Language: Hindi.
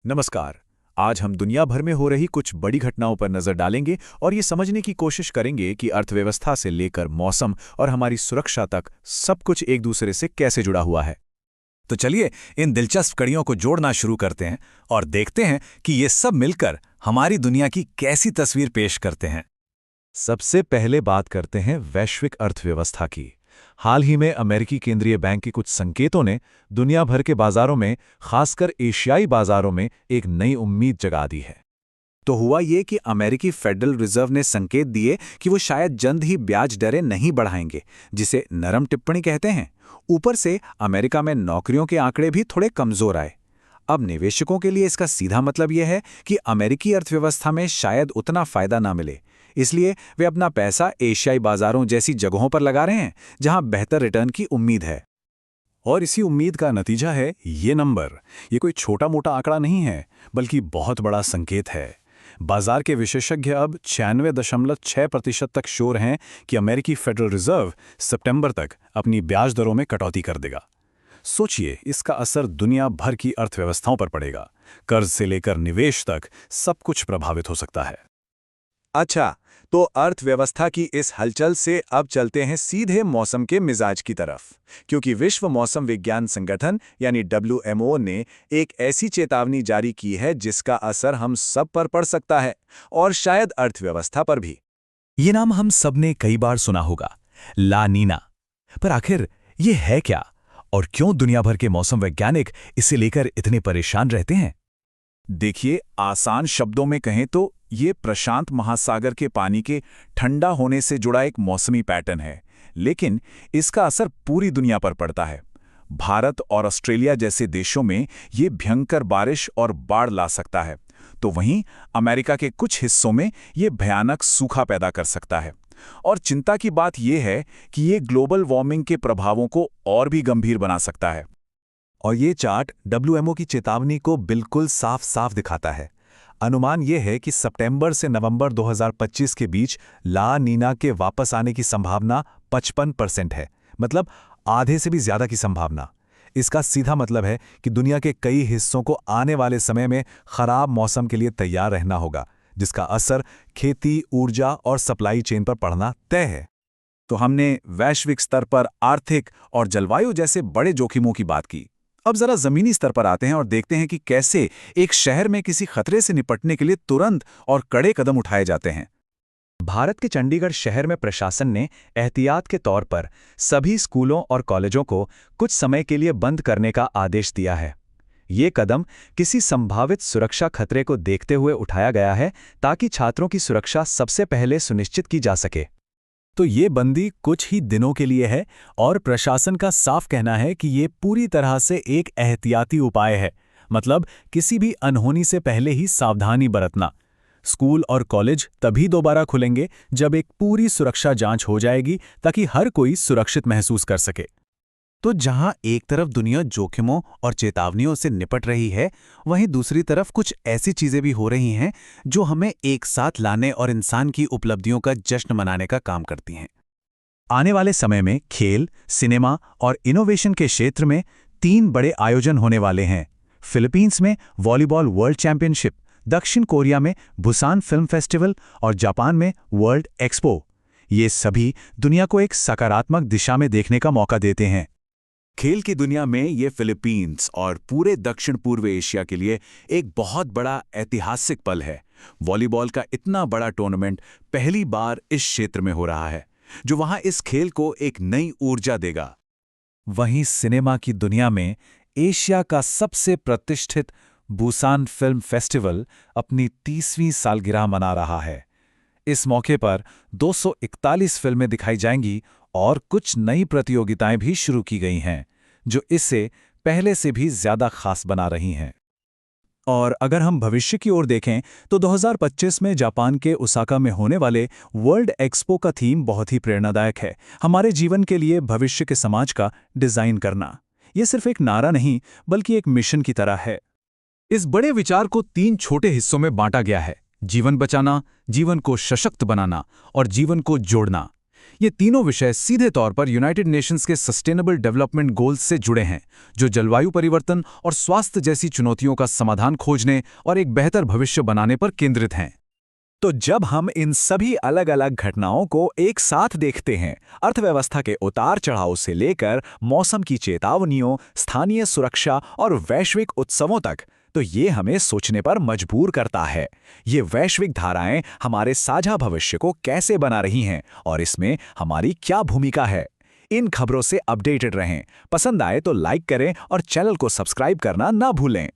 नमस्कार। आज हम दुनिया भर में हो रही कुछ बड़ी घटनाओं पर नजर डालेंगे और ये समझने की कोशिश करेंगे कि अर्थव्यवस्था से लेकर मौसम और हमारी सुरक्षा तक सब कुछ एक दूसरे से कैसे जुड़ा हुआ है। तो चलिए इन दिलचस्प कड़ियों को जोड़ना शुरू करते हैं और देखते हैं कि ये सब मिलकर हमारी दुनिया की कैसी तस्वीर पेश करते हैं। सबसे पहले बात करते हैं वैश्विक अर्थव्यवस्था की। हाल ही में अमेरिकी केंद्रीय बैंक के कुछ संकेतों ने दुनिया भर के बाजारों में, खासकर एशियाई बाजारों में, एक नई उम्मीद जगा दी है। तो हुआ ये कि अमेरिकी फेडरल रिजर्व ने संकेत दिए कि वो शायद जल्द ही ब्याज दरें नहीं बढ़ाएंगे, जिसे नरम टिप्पणी कहते हैं। ऊपर से अमेरिका में नौकरियों के आंकड़े भी थोड़े कमजोर आए। अब निवेशकों के लिए इसका सीधा मतलब यह है कि अमेरिकी अर्थव्यवस्था में शायद उतना फायदा ना मिले, इसलिए वे अपना पैसा एशियाई बाजारों जैसी जगहों पर लगा रहे हैं जहां बेहतर रिटर्न की उम्मीद है। और इसी उम्मीद का नतीजा है ये नंबर। ये कोई छोटा मोटा आंकड़ा नहीं है, बल्कि बहुत बड़ा संकेत है। बाजार के विशेषज्ञ अब 96.6% तक श्योर हैं कि अमेरिकी फेडरल रिजर्व सितंबर तक अपनी ब्याज दरों में कटौती कर देगा। सोचिए, इसका असर दुनिया भर की अर्थव्यवस्थाओं पर पड़ेगा। कर्ज से लेकर निवेश तक सब कुछ प्रभावित हो सकता है। अच्छा, तो अर्थव्यवस्था की इस हलचल से अब चलते हैं सीधे मौसम के मिजाज की तरफ, क्योंकि विश्व मौसम विज्ञान संगठन यानी WMO ने एक ऐसी चेतावनी जारी की है जिसका असर हम सब पर पड़ सकता है, और शायद अर्थव्यवस्था पर भी। ये नाम हम सबने कई बार सुना होगा, ला नीना। पर आखिर ये है क्या, और क्यों दुनिया भर के मौसम वैज्ञानिक इसे लेकर इतने परेशान रहते हैं? देखिए, आसान शब्दों में कहें तो ये प्रशांत महासागर के पानी के ठंडा होने से जुड़ा एक मौसमी पैटर्न है, लेकिन इसका असर पूरी दुनिया पर पड़ता है। भारत और ऑस्ट्रेलिया जैसे देशों में ये भयंकर बारिश और बाढ़ ला सकता है, तो वहीं अमेरिका के कुछ हिस्सों में ये भयानक सूखा पैदा कर सकता है। और चिंता की बात यह है कि ये ग्लोबल वार्मिंग के प्रभावों को और भी गंभीर बना सकता है। और ये चार्ट WMO की चेतावनी को बिल्कुल साफ साफ दिखाता है। अनुमान यह है कि सितंबर से नवंबर 2025 के बीच ला नीना के वापस आने की संभावना 55% है, मतलब आधे से भी ज्यादा की संभावना। इसका सीधा मतलब है कि दुनिया के कई हिस्सों को आने वाले समय में खराब मौसम के लिए तैयार रहना होगा, जिसका असर खेती, ऊर्जा और सप्लाई चेन पर पड़ना तय है। तो हमने वैश्विक स्तर पर आर्थिक और जलवायु जैसे बड़े जोखिमों की बात की। अब जरा जमीनी स्तर पर आते हैं और देखते हैं कि कैसे एक शहर में किसी खतरे से निपटने के लिए तुरंत और कड़े कदम उठाए जाते हैं। भारत के चंडीगढ़ शहर में प्रशासन ने एहतियात के तौर पर सभी स्कूलों और कॉलेजों को कुछ समय के लिए बंद करने का आदेश दिया है। ये कदम किसी संभावित सुरक्षा खतरे को देखते हुए उठाया गया है, ताकि छात्रों की सुरक्षा सबसे पहले सुनिश्चित की जा सके। तो ये बंदी कुछ ही दिनों के लिए है, और प्रशासन का साफ कहना है कि ये पूरी तरह से एक एहतियाती उपाय है, मतलब किसी भी अनहोनी से पहले ही सावधानी बरतना। स्कूल और कॉलेज तभी दोबारा खुलेंगे जब एक पूरी सुरक्षा जांच हो जाएगी, ताकि हर कोई सुरक्षित महसूस कर सके। तो जहां एक तरफ दुनिया जोखिमों और चेतावनियों से निपट रही है, वहीं दूसरी तरफ कुछ ऐसी चीजें भी हो रही हैं जो हमें एक साथ लाने और इंसान की उपलब्धियों का जश्न मनाने का काम करती हैं। आने वाले समय में खेल, सिनेमा और इनोवेशन के क्षेत्र में 3 बड़े आयोजन होने वाले हैं। फिलीपींस में वॉलीबॉल वर्ल्ड चैंपियनशिप, दक्षिण कोरिया में बुसान फिल्म फेस्टिवल और जापान में वर्ल्ड एक्सपो। ये सभी दुनिया को एक सकारात्मक दिशा में देखने का मौका देते हैं। खेल की दुनिया में ये फिलीपींस और पूरे दक्षिण पूर्व एशिया के लिए एक बहुत बड़ा ऐतिहासिक पल है। वॉलीबॉल का इतना बड़ा टूर्नामेंट पहली बार इस क्षेत्र में हो रहा है, जो वहां इस खेल को एक नई ऊर्जा देगा। वहीं सिनेमा की दुनिया में एशिया का सबसे प्रतिष्ठित बुसान फिल्म फेस्टिवल अपनी 30वीं सालगिरह मना रहा है। इस मौके पर 241 फिल्में दिखाई जाएंगी और कुछ नई प्रतियोगिताएं भी शुरू की गई हैं, जो इसे पहले से भी ज्यादा खास बना रही हैं। और अगर हम भविष्य की ओर देखें तो 2025 में जापान के ओसाका में होने वाले वर्ल्ड एक्सपो का थीम बहुत ही प्रेरणादायक है, हमारे जीवन के लिए भविष्य के समाज का डिजाइन करना। यह सिर्फ एक नारा नहीं, बल्कि एक मिशन की तरह है। इस बड़े विचार को 3 छोटे हिस्सों में बांटा गया है: जीवन बचाना, जीवन को सशक्त बनाना और जीवन को जोड़ना। ये तीनों विषय सीधे तौर पर यूनाइटेड नेशंस के सस्टेनेबल डेवलपमेंट गोल्स से जुड़े हैं, जो जलवायु परिवर्तन और स्वास्थ्य जैसी चुनौतियों का समाधान खोजने और एक बेहतर भविष्य बनाने पर केंद्रित हैं। तो जब हम इन सभी अलग अलग घटनाओं को एक साथ देखते हैं, अर्थव्यवस्था के उतार चढ़ाव से लेकर मौसम की चेतावनियों, स्थानीय सुरक्षा और वैश्विक उत्सवों तक, तो ये हमें सोचने पर मजबूर करता है। ये वैश्विक धाराएं हमारे साझा भविष्य को कैसे बना रही हैं और इसमें हमारी क्या भूमिका है। इन खबरों से अपडेटेड रहें। पसंद आए तो लाइक करें और चैनल को सब्सक्राइब करना ना भूलें।